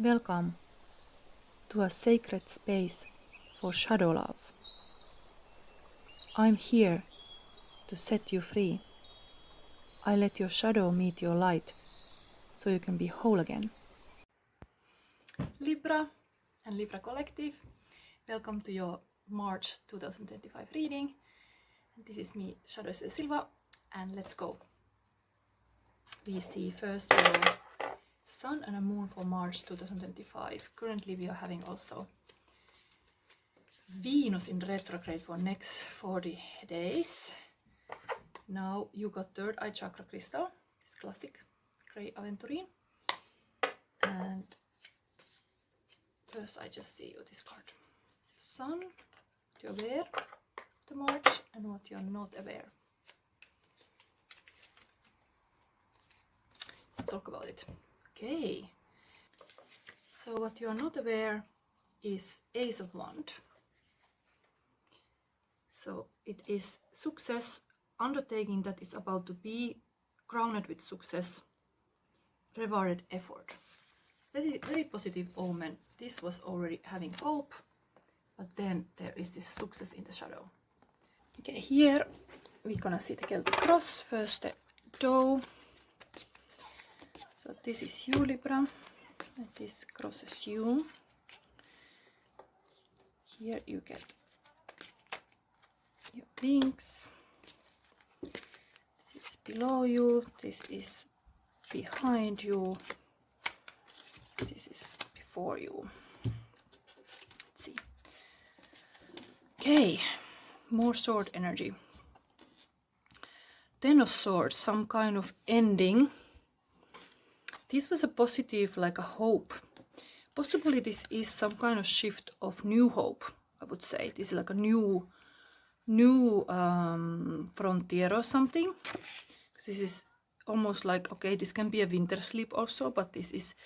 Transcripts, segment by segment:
Welcome to a sacred space for shadow love. I'm here to set you free. I let your shadow meet your light so you can be whole again. Libra and Libra Collective, welcome to your March 2025 reading. This is me, Shadow Silva, and let's go. We see first your Sun and a Moon for March 2025. Currently we are having also Venus in retrograde for next 40 days. Now you got third eye chakra crystal, this classic grey aventurine. And first I just see you this card. Sun, what you're aware of the March and what you're not aware. Let's talk about it. Okay, so what you are not aware is Ace of Wands. So it is success, undertaking that is about to be crowned with success, rewarded effort. It's very, very positive omen. This was already having hope, but then there is this success in the shadow. Okay, here we're gonna see the Celtic cross. First the doe. So this is you, Libra, and this crosses you. Here you get your wings. This is below you, this is behind you, this is before you. Let's see. Okay, more sword energy. Ten of Swords, some kind of ending. This was a positive, like a hope. Possibly this is some kind of shift of new hope, I would say. This is like a new frontier or something. This is almost like, okay, this can be a winter sleep also, but this is,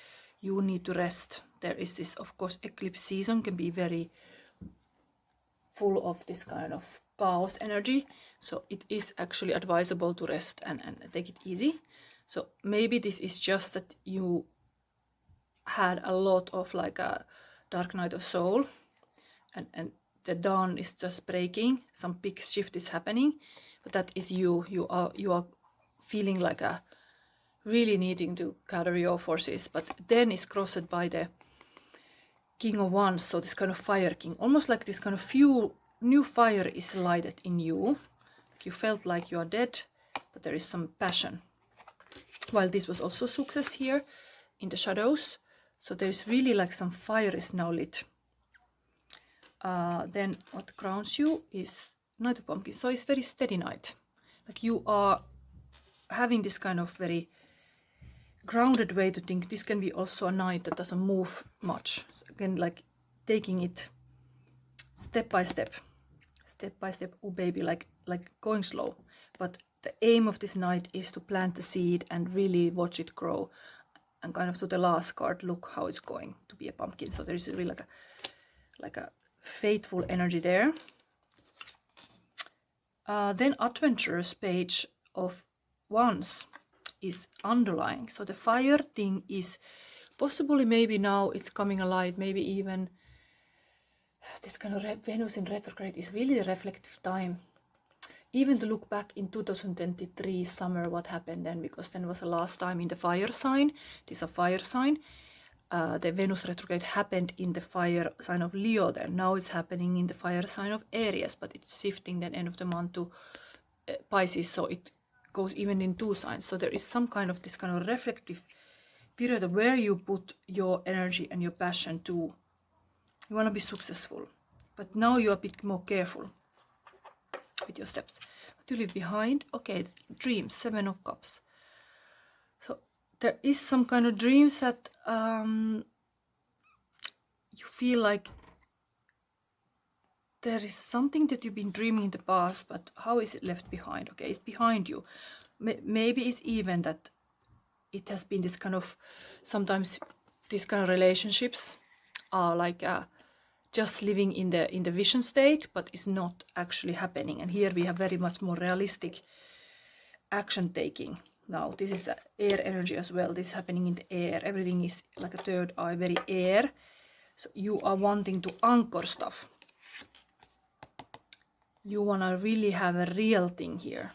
you need to rest. There is this, of course, eclipse season can be very full of this kind of chaos energy. So it is actually advisable to rest and take it easy. So maybe this is just that you had a lot of like a dark night of soul and the dawn is just breaking, some big shift is happening, but that is you are feeling like a really needing to gather your forces, but then it's crossed by the King of Wands, so this kind of fire king, almost like this kind of new fire is lighted in you. Like you felt like you are dead, but there is some passion. While this was also success here in the shadows, so there's really like some fire is now lit. Then what crowns you is Knight of Pumpkins, so it's very steady night. Like you are having this kind of very grounded way to think. This can be also a night that doesn't move much. So again, like taking it step by step, oh baby, like going slow. But the aim of this night is to plant the seed and really watch it grow. And kind of to the last card, look how it's going to be a pumpkin. So there is really like a faithful energy there. Then Adventurous Page of Wands is underlying. So the fire thing is possibly, maybe now it's coming alive, maybe even this kind of Venus in retrograde is really a reflective time. Even to look back in 2023 summer, what happened then, because then was the last time in the fire sign. This is a fire sign. The Venus retrograde happened in the fire sign of Leo then. Now it's happening in the fire sign of Aries, but it's shifting then end of the month to Pisces, so it goes even in two signs. So there is some kind of this kind of reflective period of where you put your energy and your passion to. You want to be successful, but now you're a bit more careful with your steps. What you leave behind? Okay, dreams, Seven of Cups. So there is some kind of dreams that you feel like there is something that you've been dreaming in the past, but how is it left behind? Okay, it's behind you. Maybe it's even that it has been this kind of, sometimes these kind of relationships are like just living in the vision state, but it's not actually happening. And here we have very much more realistic action taking. Now this is air energy as well. This is happening in the air. Everything is like a third eye, very air. So you are wanting to anchor stuff. You want to really have a real thing here.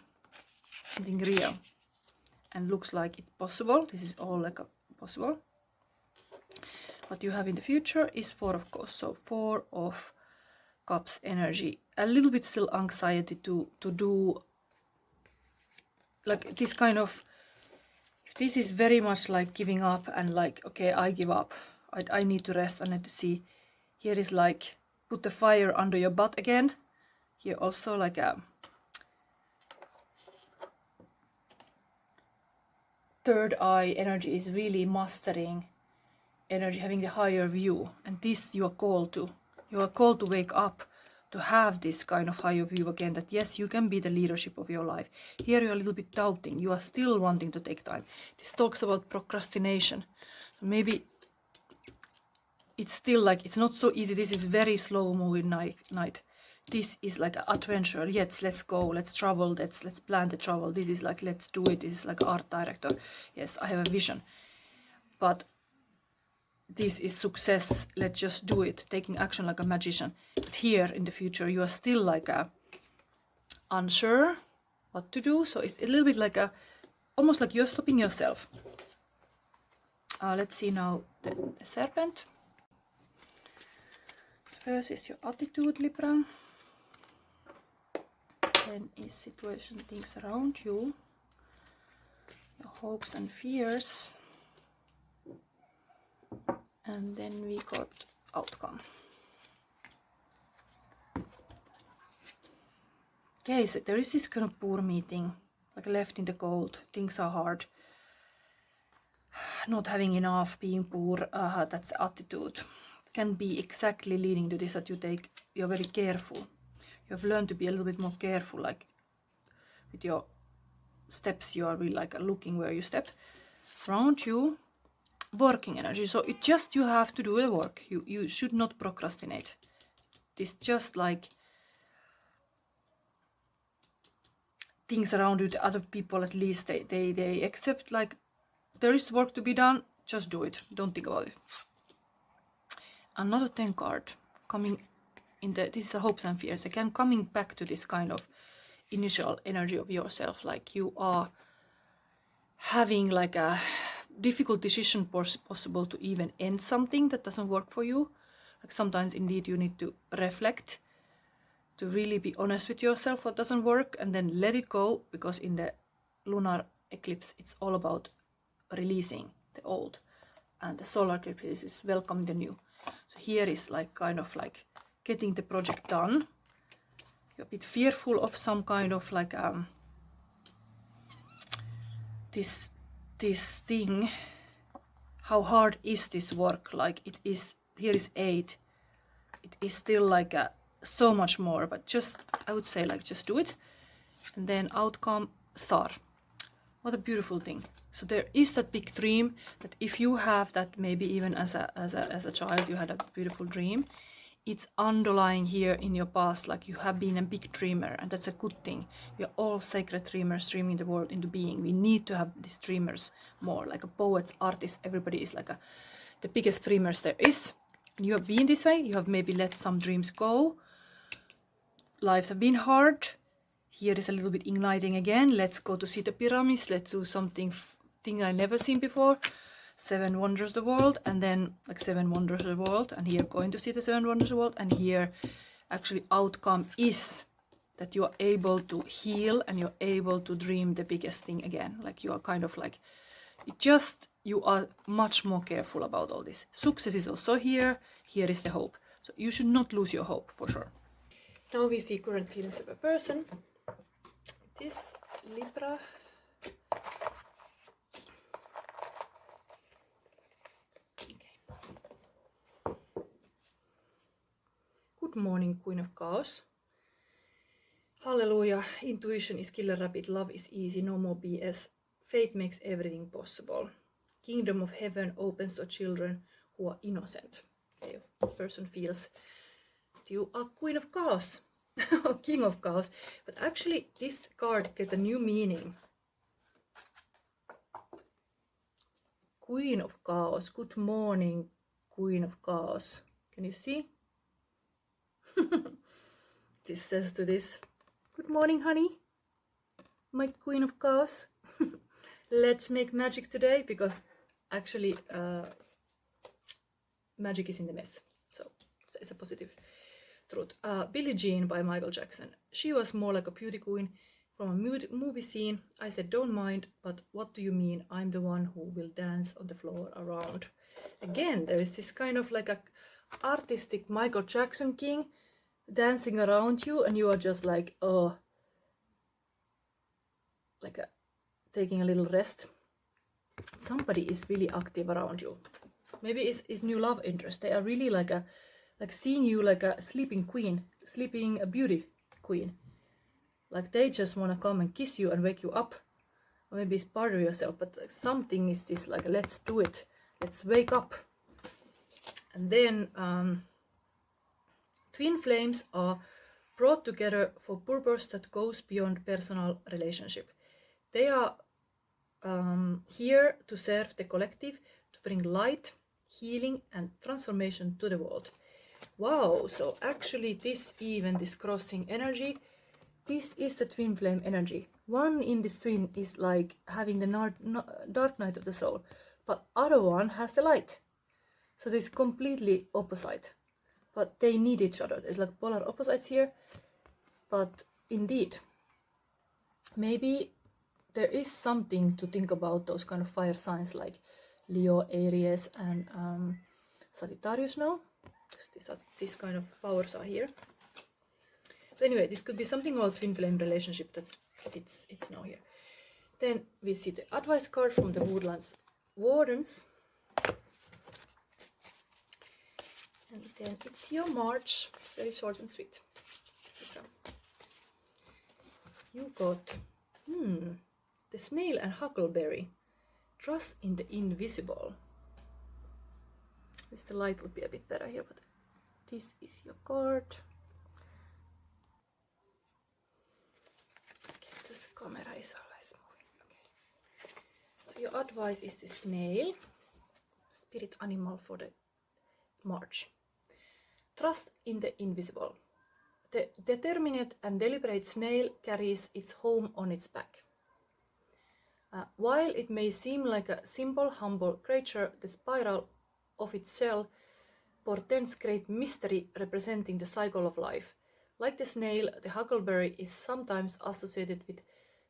Something real. And looks like it's possible. This is all like a possible. What you have in the future is Four of Cups. So Four of Cups energy. A little bit still anxiety to do like this kind of, if this is very much like giving up and like, okay, I give up. I need to rest. I need to see. Here is like put the fire under your butt again. Here also like a third eye energy is really mastering energy, having the higher view. And this you are called to. You are called to wake up, to have this kind of higher view again, that yes, you can be the leadership of your life. Here you're a little bit doubting. You are still wanting to take time. This talks about procrastination. Maybe it's still like, it's not so easy. This is very slow moving night. This is like an adventure. Yes, let's go, let's travel, let's plan the travel. This is like, let's do it. This is like art director. Yes, I have a vision. But this is success. Let's just do it. Taking action like a magician. But here in the future, you are still like a unsure what to do. So it's a little bit like a, almost like you're stopping yourself. Let's see now the serpent. First is your attitude, Libra. Then is situation, things around you, your hopes and fears, and then we got outcome. Okay, so there is this kind of poor meeting, like left in the cold, things are hard, not having enough, being poor, that's the attitude. It can be exactly leading to this, that you're very careful. You have learned to be a little bit more careful, like with your steps. You are really like looking where you step. Around you, working energy. So it just, you have to do the work. You should not procrastinate. This just like things around you, the other people at least, they accept like there is work to be done. Just do it. Don't think about it. Another 10 card coming. This is the hopes and fears again, coming back to this kind of initial energy of yourself, like you are having like a difficult decision possible to even end something that doesn't work for you. Like sometimes indeed you need to reflect, to really be honest with yourself what doesn't work, and then let it go, because in the lunar eclipse it's all about releasing the old, and the solar eclipse is welcoming the new. So here is like kind of like getting the project done. You're a bit fearful of some kind of like this thing. How hard is this work? Like it is, here is 8. It is still like so much more, but just, I would say like just do it. And then outcome, star. What a beautiful thing. So there is that big dream, that if you have that, maybe even as a child you had a beautiful dream, it's underlying here in your past, like you have been a big dreamer, and that's a good thing. We are all sacred dreamers, dreaming the world into being. We need to have these dreamers more, like a poets, artists, everybody is like the biggest dreamers there is. And you have been this way, you have maybe let some dreams go. Lives have been hard. Here is a little bit igniting again. Let's go to see the pyramids, let's do something I never seen before. 7 wonders of the world, and then like 7 wonders of the world, and here going to see the 7 wonders of the world. And here actually outcome is that you are able to heal, and you're able to dream the biggest thing again. Like you are kind of like, it just, you are much more careful about all this. Success is also here. Here is the hope. So you should not lose your hope, for sure. Now we see current feelings of a person. This Libra. Good morning, Queen of Chaos. Hallelujah. Intuition is killer rabbit. Love is easy. No more BS. Faith makes everything possible. Kingdom of heaven opens to children who are innocent. Okay, the person feels that you are Queen of Chaos or King of Chaos. But actually, this card gets a new meaning. Queen of Chaos. Good morning, Queen of Chaos. Can you see? This says to this, good morning, honey, my Queen of Chaos. Let's make magic today, because actually magic is in the mess. So it's a positive truth. Billie Jean by Michael Jackson. She was more like a beauty queen from a movie scene. I said, don't mind, but what do you mean? I'm the one who will dance on the floor around. Again, there is this kind of like a artistic Michael Jackson king dancing around you, and you are just like, oh, like taking a little rest. Somebody is really active around you. Maybe it's new love interest. They are really like seeing you like a sleeping queen, sleeping a beauty queen. Like they just want to come and kiss you and wake you up. Or maybe it's part of yourself, but like something is this like, let's do it. Let's wake up. And then twin flames are brought together for purpose that goes beyond personal relationship. They are here to serve the collective, to bring light, healing, and transformation to the world. Wow, so actually this crossing energy, this is the twin flame energy. One in this twin is like having the dark night of the soul, but other one has the light. So this is completely opposite, but they need each other. There's like polar opposites here, but indeed, maybe there is something to think about those kind of fire signs like Leo, Aries, and Sagittarius now. These kind of powers are here. So anyway, this could be something about twin flame relationship that it's now here. Then we see the advice card from the Woodlands Wardens. And then it's your March, very short and sweet. So you got the snail and huckleberry. Trust in the invisible. Wish the light would be a bit better here, but this is your card. Okay, this camera is always moving. Okay. So your advice is the snail, spirit animal for the March. Trust in the invisible. The determined and deliberate snail carries its home on its back. While it may seem like a simple, humble creature, the spiral of its shell portends great mystery representing the cycle of life. Like the snail, the huckleberry is sometimes associated with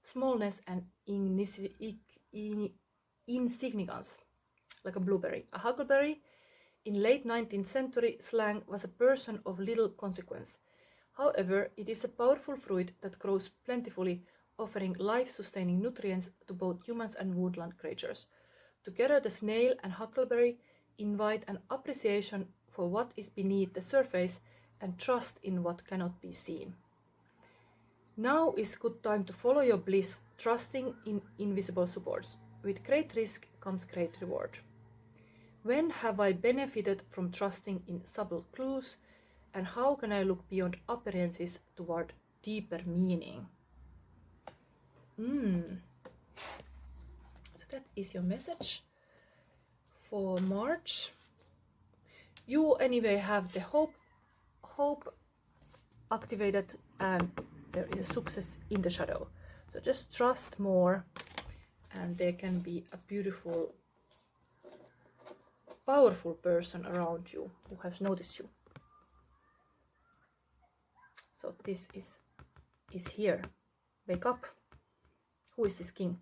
smallness and insignificance, like a blueberry. A huckleberry in late 19th century slang was a person of little consequence. However, it is a powerful fruit that grows plentifully, offering life-sustaining nutrients to both humans and woodland creatures. Together, the snail and huckleberry invite an appreciation for what is beneath the surface and trust in what cannot be seen. Now is good time to follow your bliss, trusting in invisible supports. With great risk comes great reward. When have I benefited from trusting in subtle clues, and how can I look beyond appearances toward deeper meaning? So that is your message for March. You anyway have the hope activated, and there is a success in the shadow. So just trust more, and there can be a beautiful, powerful person around you who has noticed you. So this is here. Wake up. Who is this king?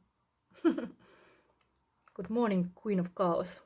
Good morning, Queen of Chaos.